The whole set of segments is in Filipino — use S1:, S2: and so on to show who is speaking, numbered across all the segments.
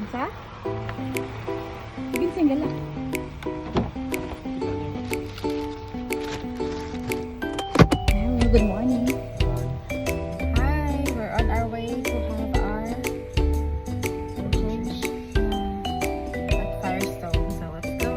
S1: Isa? Sige, single lang. Hello, good morning. Hi, we're on our way to have our lunch at Firestone. So let's go.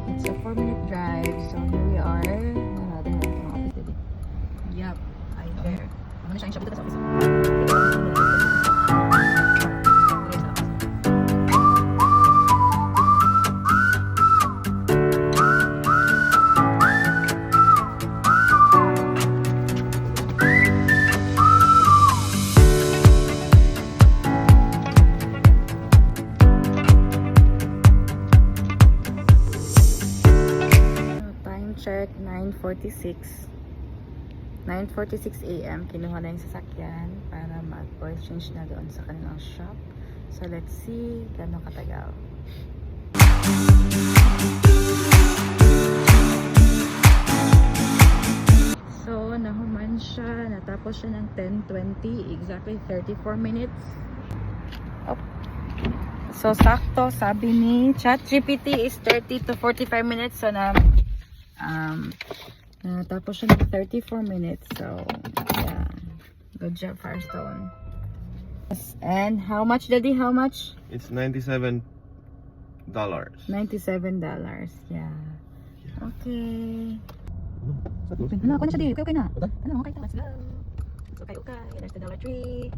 S1: It's a 4-minute drive, so here we are. Yup, right there. Ano na siya yung shop dito sa office? Time check, 9:46. 9:46 AM, kinuha na yung sasakyan para mag-voice change na doon sa kanilang shop. So let's see gano'ng katagal. So nahuman siya, natapos siya ng 10:20, exactly 34 minutes. Oh. So sakto, sabi ni ChatGPT is 30 to 45 minutes. So tapos siya ng 34 minutes. So, yeah. Good job, Firestone. And how much, Daddy? How much?
S2: It's $97.
S1: $97. Yeah. Okay. Ano, ako na siya, Daddy. Okay na. Ano, okay na. Let's go. Okay. There's the Dollar Tree.